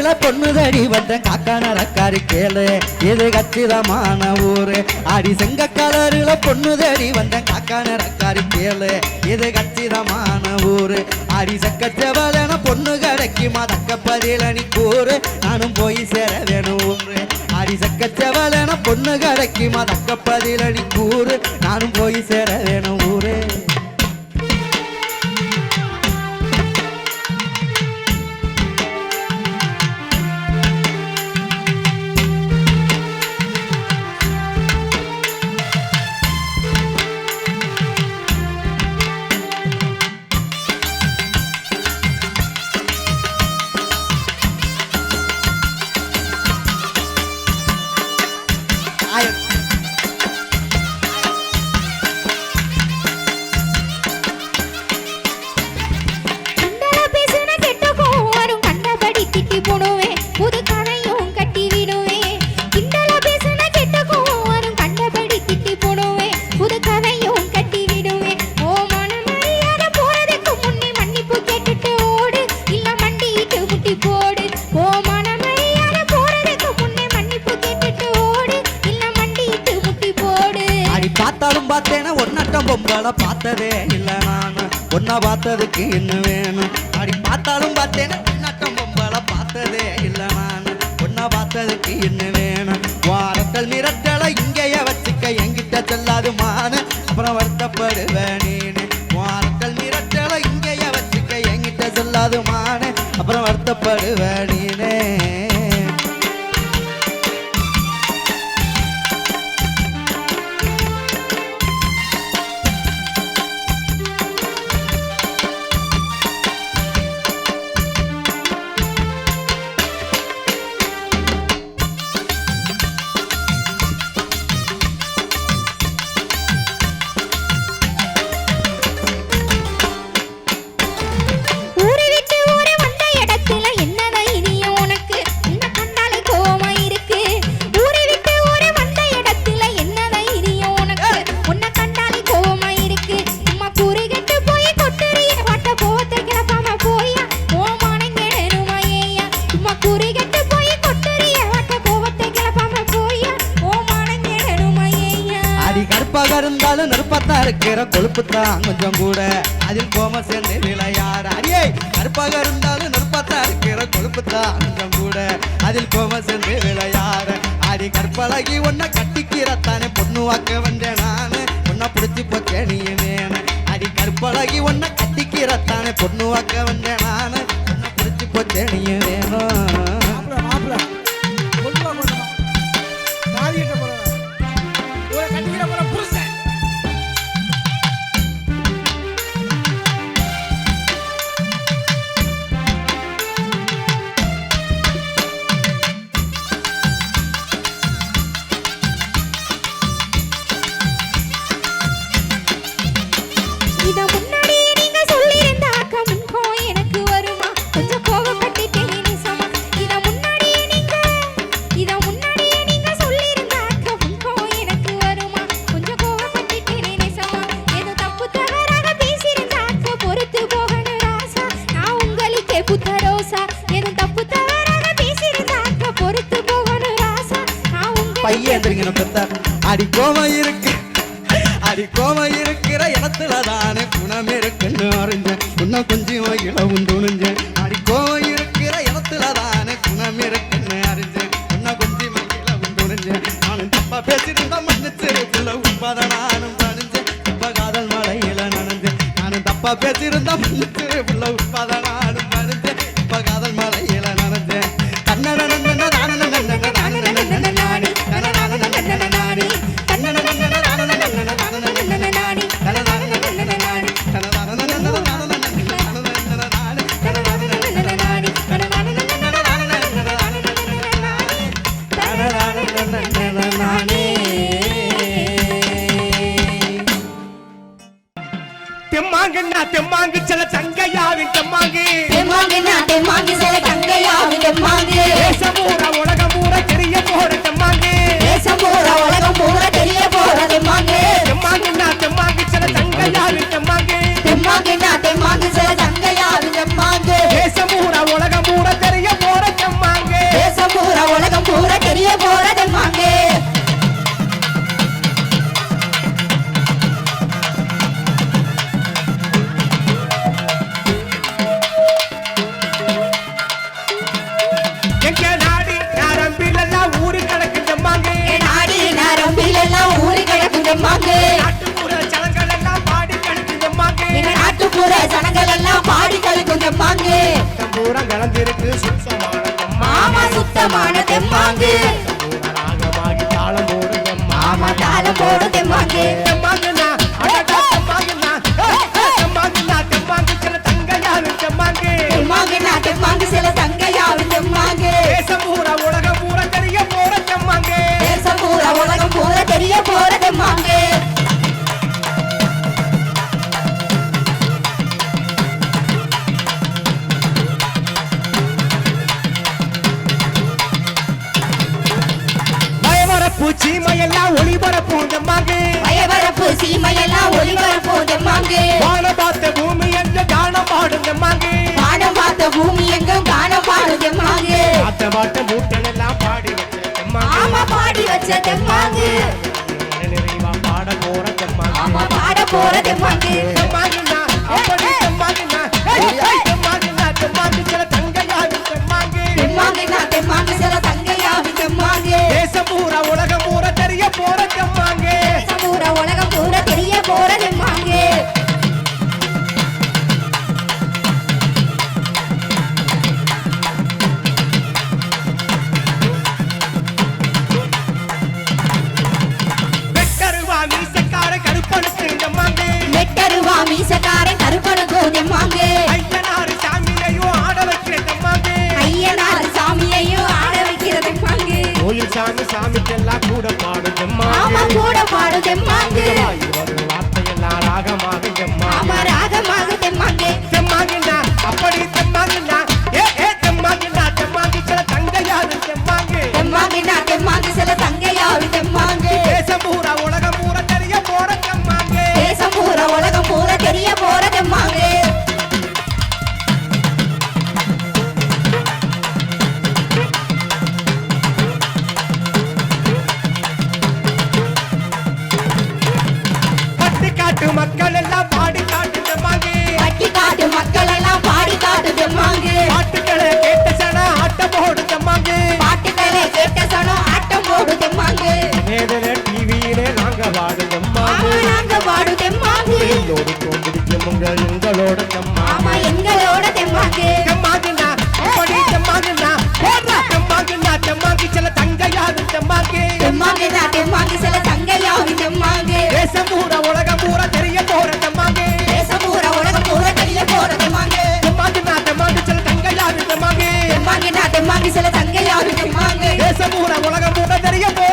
கலருல பொண்ணு தடி வந்த காக்கான ரக்காரி கேளு இது கச்சிதமான ஊரு அடி செங்க கலருல பொண்ணு தடி வந்த காக்கான ரக்காரி கேளு இது கச்சிதமான ஊரு அடி சக்கச்சவளன பொண்ணு கிடைக்குமா தக்க பதில நீ கூறு நானும் போய் சேர வேணும் ஊரு அடி சக்கச்சவளன பொண்ணு கிடைக்குமா தக்க பதில நீ கூறு நானும் போய் சேர வேணும் ஊரு பார்த்தாலும் பார்த்தேன்னா ஒன்னட்டம் பொம்பளை பார்த்ததே இல்லை நானு ஒன்னா பார்த்ததுக்கு என்ன வேணும் அடி பார்த்தாலும் பார்த்தேன்னா ஒன்னட்டம் பொம்பளை பார்த்ததே இல்லை நானு ஒன்னா பார்த்ததுக்கு என்ன வேணும் வாரத்தல் மிரட்டலை இங்கேயே வச்சுக்க என்கிட்ட சொல்லாது மானு அப்புறம் வருத்தப்படுவேன் நீனு வாரத்தல் மிரட்டலை இங்கேயே வச்சுக்க என்கிட்ட சொல்லாது மானு அப்புறம் வருத்தப்படுவேன் நீனே இருந்தாலும் நெருப்பத்தா இருக்கிற கொழுப்புத்தான் கொஞ்சம் கூட அதில் கோம சேர்ந்து விளையாட அடியே கருப்பாக இருந்தாலும் நெருப்பத்தா இருக்கிற கொழுப்புத்தான் கொஞ்சம் கூட அதில் கோம சேர்ந்து விளையாட அடி கற்பழகி ஒன்ன கட்டிக்கிறத்தானே பொண்ணு வாக்க வந்தேன் நானு ஒன்ன பிடிச்சி போச்சே நீ வேணும் அடி கற்பழகி ஒன்ன கட்டிக்கிறத்தானே பொண்ணு வாக்க வந்தேன் நானு ஒன்ன பிடிச்சி போச்சே நீ வேணும் அடி கோம இருக்கிற இடத்துல தானே குணம் இருக்குன்னு அறிஞ்சேன் உன்ன கொஞ்சம் இளவும் துணிஞ்சேன் அடி கோம இருக்கிற இடத்துல தானே குணம் இருக்குன்னு அறிஞ்சேன் உன்ன கொஞ்சம் இளவும் துணிஞ்சேன் நானும் தப்பா பேசிருந்தா மன்னிச்சிருக்குள்ள உண்மைத நானும் பணிஞ்சேன் இப்ப காதல் மழையில நனைஞ்சேன் நானும் தப்பா பேசிருந்தா மன்னிச்சிருக்குள்ள உண்மைத நானும் பணிஞ்சேன் இப்ப காதல் மழையில நனைஞ்சேன் கண்ணன தெம்மாங்கு சில தங்கையாவின் தெம்மாங்கு தெம்மாங்கு சில தங்கையாவின் தெம்மாங்கு தேசமூர உலகம் பூரா தெரிய போற தெம்மாங்கு தேசமூர உலகம் பூரா தெரிய போற தெம்மாங்கு தெம்மாங்கு சில தங்கையாவின் தெம்மாங்கு தெம்மாங்கு சில தங்கையாவின் தெம்மாங்கு தேசமூர உலகம் பூரா தெரிய போற தெம்மாங்கு போடும் தெம்மாங்கு பூரா கலந்திருக்கு சுத்தமான மாமா சுத்தமான தெம்மாங்கு ராகமாகி தாளம் போடும் மாமா தாளம் போடும் தெம்மாங்கு தெம்மாங்குனா அடடா தெம்மாங்குனா தெம்மாங்குனா தெம்மாங்கு சில தங்கையாரு தெம்மாங்கு தெம்மாங்குனா தெம்மாங்கு சில தங்கையாவும் தெம்மாங்கு தேசம் பூரா உலகம் பூரா தெரிய போற தெம்மாங்கு தேசம் பூரா உலகம் பூரா தெரிய போற தெம்மாங்கு சீமையெல்லாம் ஒளிபரப்பும் தெம்மாங்கு பயபரப்பு சீமையெல்லாம் ஒளிபரப்பும் தெம்மாங்கு வானம் பார்த்த பூமி எங்க கானம் பாடும் தெம்மாங்கு வானம் பார்த்த பூமி எங்கும் காண பாடும் தெம்மாங்கு ஆத்த பாட்ட மூட்டன் எல்லாம் பாடி வச்ச தெம்மாங்கு ஆமா பாடி வச்ச தெம்மாங்கு நிறைவா பாட போற தெம்மாங்கு ஆமா பாட போற தெம்மாங்கு தெம்மாங்குனா அப்படி தெம்மாங்குனா தெம்மாங்குனா தெம்மாங்கு சில தங்கையாரு தெம்மாங்கு தெம்மாங்குனா தெம்மாங்கு சில தங்கையாவும் தெம்மாங்கு தேசம் பூரா உலகம் பூரா தெரிய போற தெம்மாங்கு தேசம் பூரா உலகம் பூரா தெரிய போற தெம்மாங்கு வெட்டருவா மீசக்கார கருப்பனுக்கு தெம்மாங்கு மெட்டருவா மீசக்காரன் கருப்பனுக்கும் தெம்மாங்கு ஐயனாரு சாமியையும் ஆட வைக்கிற தெம்மாங்கு ஐயனார் சாமியையும் ஆட வைக்கிற தெம்மாங்கு கோயில் சாமி சாமிக்கெல்லாம் கூட பாடும் ஆமா தெம்மாங்கு கூட பாடும் தெம்மாங்கு வரும் வார்த்தையெல்லாம் ராகமாக தெம்மாங்கு ஆமா ராகமாக தெம்மாங்கு தெம்மாங்குனா அப்படி தெம்மாங்குனா தெம்மாங்குனா தெம்மாங்கு சில தங்கையாரு தெம்மாங்கு தெம்மாங்குனா தெம்மாங்கு சில தங்கையாவும் தெம்மாங்கு தேசம் பூரா உலகம் பூரா தெரிய போற தெம்மாங்கு தேசம் பூரா உலகம் பூரா தெரிய போற தெம்மாங்கு பட்டி காட்டு மக்கள் எல்லாம் பாடி காட்டு தெம்மாங்கு பட்டி காட்டு மக்கள் எல்லாம் பாடி காட்டு தெம்மாங்கு பாட்டுக்களை கேட்ட சன ஆட்டம் போடு தெம்மாங்கு பாட்டுக்களை கேட்ட சனம் ஆட்டம் போடு தெம்மாங்கு நேரில டிவியிலே நாங்க பாடு தெம்மாங்கு ஆமா நாங்க பாடு தெம்மாங்கு எல்லோரு தோன்றிருக்கும் உங்கள் எங்களோட தெம்மாங்கு ஆமா எங்களோட தெம்மாங்கு தெம்மாங்குனா அப்படி தெம்மாங்குனா தெம்மாங்குனா தெம்மாங்கு சில தங்கையாரு தெம்மாங்கு தெம்மாங்குனா தெம்மாங்கு சில தங்கையாவும் தெம்மாங்கு தேசம் பூரா உலகம் பூரா தெரிய போற தெம்மாங்கு தேசம் பூரா உலகம் பூரா தெரிய போற தெம்மாங்கு தெம்மாங்குனா தெம்மாங்கு சில தங்கையாரு தெம்மாங்கு தெம்மாங்குனா தெம்மாங்கு சில தங்கையாவும் தெம்மாங்கு தேசம் பூரா உலகம் பூரா தெரிய போற